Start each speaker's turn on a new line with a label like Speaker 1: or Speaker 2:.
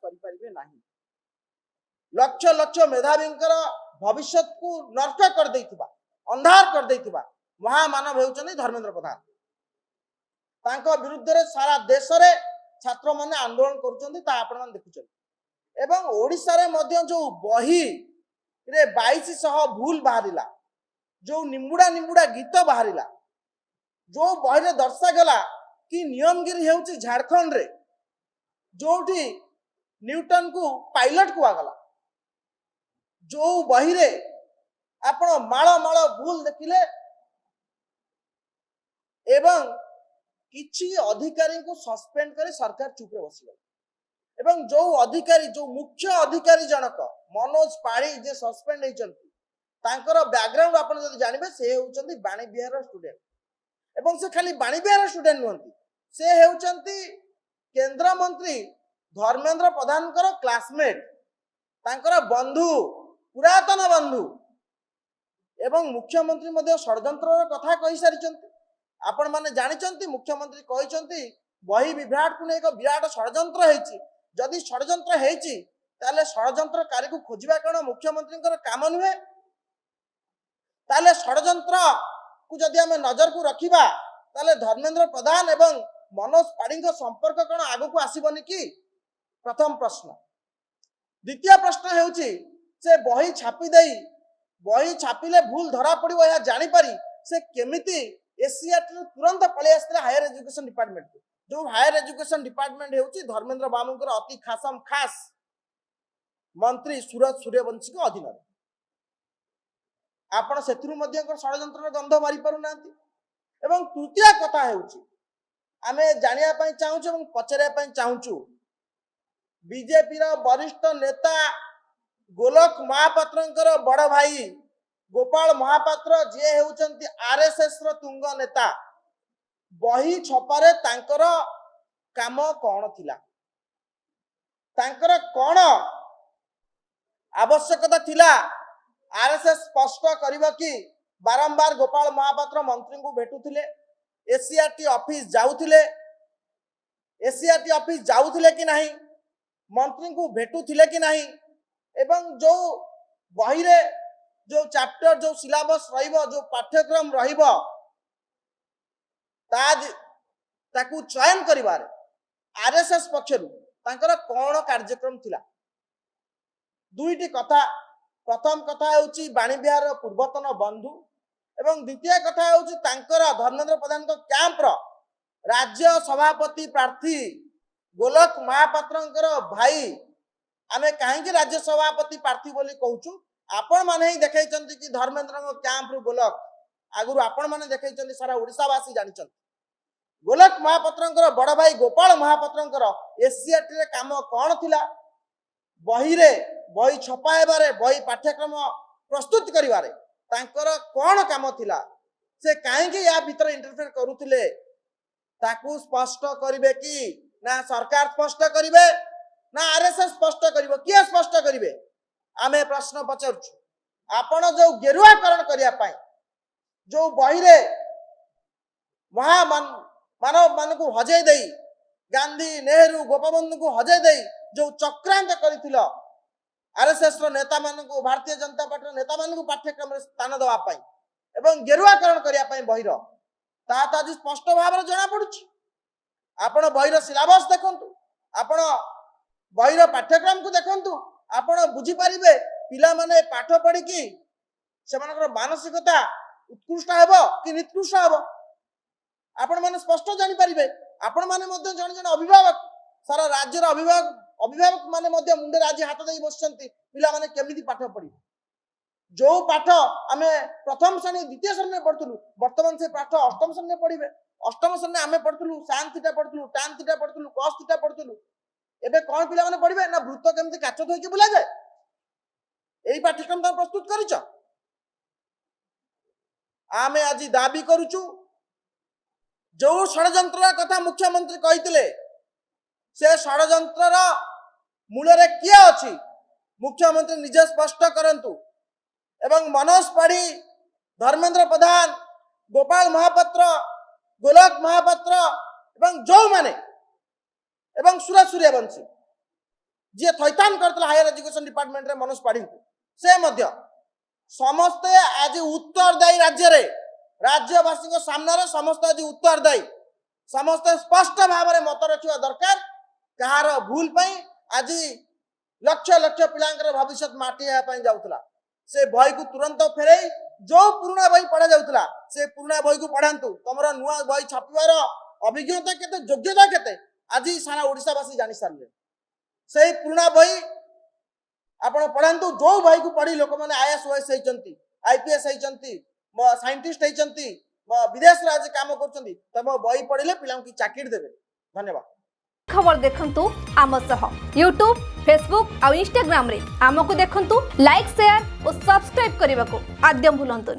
Speaker 1: करिपारिबे नाही। लक्ष लक्ष मेधावींकर भविष्य को नष्ट कर देइथिबा अंधार कर देइथिबा महामानव हेउचनी धर्मेंद्र प्रधान। तांको विरुद्ध रे सारा देश रे छात्र माने आंदोलन करूचंती ता आपण मान देखुचंती। एवं ओडिसा रे मध्य जो बही रे 2200 भूल बाहरिला, जो निमुडा निमुडा गीत बाहरिला, जो बही रे दर्शा गला कि नियमगिरी हेउची झारखंड रे, जोठी न्यूटन को पायलट को आगला, जो बही रे आपण माळ माळ भूल देखिले एवं किछि अधिकारी को सस्पेंड करे सरकार चुप रे बसिगला। एवं जो अधिकारी जो मुख्य अधिकारी जनक मनोज पाढ़ी जे सस्पेंड हेचंती तांकर बैकग्राउंड आपण जदि जानिबे से हेउचंती बाणी बिहार स्टूडेंट। एवं से खाली बाणी बिहार स्टूडेंट नहंती, से हेउचंती केंद्र मंत्री धर्मेंद्र प्रधान कर क्लासमेट, तांकर बंधु पुरातन बंधु। एवं मुख्यमंत्री मध्य षड्यंत्र कथा कहि सारिचंती। आपण माने जानिचंती मुख्यमंत्री कहिचंती बही विभ्राट को एक विराट षड्यंत्र हेची। जदि षड्यंत्र हेची ताले षड्यंत्रकारी को खोजिबा कोन मुख्यमंत्री काम नुहे। ताले षड्यंत्र को जदि आमे नजर को रखिबा ताले धर्मेंद्र प्रधान एवं मनोज पाढ़ी संपर्क कोन आगु को आसीबनी कि? प्रथम प्रश्न। द्वितीय प्रश्न हेउची से बही छापी देई बही छापिले भूल धरा पड़िबो या जानि पारी से केमिति एसीआर तुरंत पळे आस्ते हायर एजुकेशन डिपार्टमेंट को। जो हायर एजुकेशन डिपार्टमेंट हेउची धर्मेंद्र बाबूंकर अति खासम खास मंत्री सूरज सूर्यवंशी को अधीन। आपण सेथुरु मध्य षड्यंत्र गंध मारी पारु नांती। एवं तृतीय कथा हेउची आमे जानिया पई चाहूछु एवं पचरिया पई चाहूछु बीजेपी रा वरिष्ठ नेता गोलक महापात्रंकर बड़ भाई गोपाल महापात्र जे हेउचंती आरएसएस रो तुंग नेता, बही छपारे तांकर काम कौन थिला? तांकर कौन आवश्यकता थिला? आरएसएस स्पष्ट करिबो कि बारंबार गोपाल महापात्र मंत्री को भेटुथिले, एसीआरटी ऑफिस जाउथिले, एसीआरटी ऑफिस जाउथिले कि नहीं, मंत्री को भेटुथिले कि नहीं, एवं जो बही रे जो चैप्टर जो सिलेबस रहिबो जो पाठ्यक्रम रहिबो ताकू चयन करिबारे आरएसएस पक्षरु तांकर कोन कार्यक्रम थिला? दुईटी कथा। प्रथम कथा हेउची बाणी बिहार पूर्वतन बंधु एवं द्वितीय कथा हेउची तांकर धर्मेंद्र प्रधान को कैंप रो राज्य सभापति प्रार्थी गोलक महापात्रंकर भाई। आमे काहेकि राज्य सभापति प्रार्थी बोली कहूछु? आपण माने ही देखैचंती कि धर्मेंद्र को कैंप रु गोलक आगुरु आपण माने देखैचंती, सारा ओडिसावासी जानिचंती। गोलक महापात्रंकर बड़ भाई गोपाल महापात्रंकर एसीआरटी रे काम कोन थिला? बही रे बही छपाएबारे बही पाठ्यक्रम प्रस्तुत करिवारे तांकर कोन काम थिला? से काहेकि या भीतर इंटरफेयर करूथिले ताकू स्पष्ट करिवे कि ना सरकार स्पष्ट करिवे ना आरएसएस स्पष्ट करिवो? किए स्पष्ट करिवे? आमे प्रश्न पचारछु। आपण जो गेरुआकरण करिया पाई जो बही रे मानव मान को हजे देई गांधी नेहरू गोपबंधु को हजे देई जो चक्रांत करिथिलो आरएसएस रो नेता मान को भारतीय जनता पार्टी नेता मान को पाठ्यक्रम रे स्थान दवा पाई एवं गेरुआकरण करिया पाई बही रो ता आज स्पष्ट भाव रे जणा पडुछि। आपण बही रो सिलेबस देखंतु, आपण बही रो पाठ्यक्रम को देखंतु, आपण बुझी पारिबे पिला माने पाठ पढ़ी कि सेमानकर मानसिकता उत्कृष्ट हेबो कि निकृष्ट हेबो आपण माने स्पष्ट जानि पारिबे। आपण माने मध्य जण जण अभिभावक सारा राज्यर अभिभावक माने मध्य मुंडे राज्य हाथ देई बसचंती पिला माने केमिति पाठ पढ़ी। जो पाठ आमे प्रथम श्रेणी द्वितीय श्रेणी पढ़थुलु वर्तमान से पाठ अष्टम श्रेणी पढ़िबे। अष्टम श्रेणी आमे पढ़थुलु sin थीटा पढ़थुलु tan थीटा पढ़थुलु cos थीटा पढ़थुलु। एबे कोन पिला माने पढ़िबे ना वृत्त केमिति काच थोइके बुला जाय एई पाठ्यक्रम त प्रस्तुत करिछ। आमे आज दाबी करूछु जो षड्यंत्र कथा मुख्यमंत्री कहितले से षड्यंत्र मूल रे किए अछि मुख्यमंत्री निजे स्पष्ट करंतु। एवं मनोज पाढ़ी धर्मेंद्र प्रधान गोपाल महापात्र गोलक महापात्र एवं जो माने एवं सूरज सूर्यवंशी जी थैतान करतला हायर एजुकेशन डिपार्टमेंट रे मनोज पाढ़ी से मध्य समस्ते आज उत्तरदायी राज्य रे राज्यवासी को सामने समस्त आज उत्तरदायी समस्ते स्पष्ट भाव में मत रखा दरकार कहार भूल पाई आज लक्ष लक्ष पिलांकर भविष्य माटी जाऊला से बही को तुरंत फेरे जो पुराना बही पढ़ा जाऊला से पुराना बही को पढ़ातु तुम नुआ बही छापार अभिज्ञता केते योग्यता केते आज सारा ओडिशावासी जानी सारे से पुराना बही आपण पढ़ातु जो बही को पढ़ी लोक मैंने आईएएस ओएस होती आईपीएस होती साइंटिस्ट होती विदेश आज काम कर तुम बही पढ़ले पिला की चाकरी देवे। धन्यवाद।
Speaker 2: खबर देखंतु आम सह यूट्यूब फेसबुक और इंस्टाग्राम रे आमको देखंतु लाइक शेयर और सब्सक्राइब करने को आद्यम भूलंतुनी।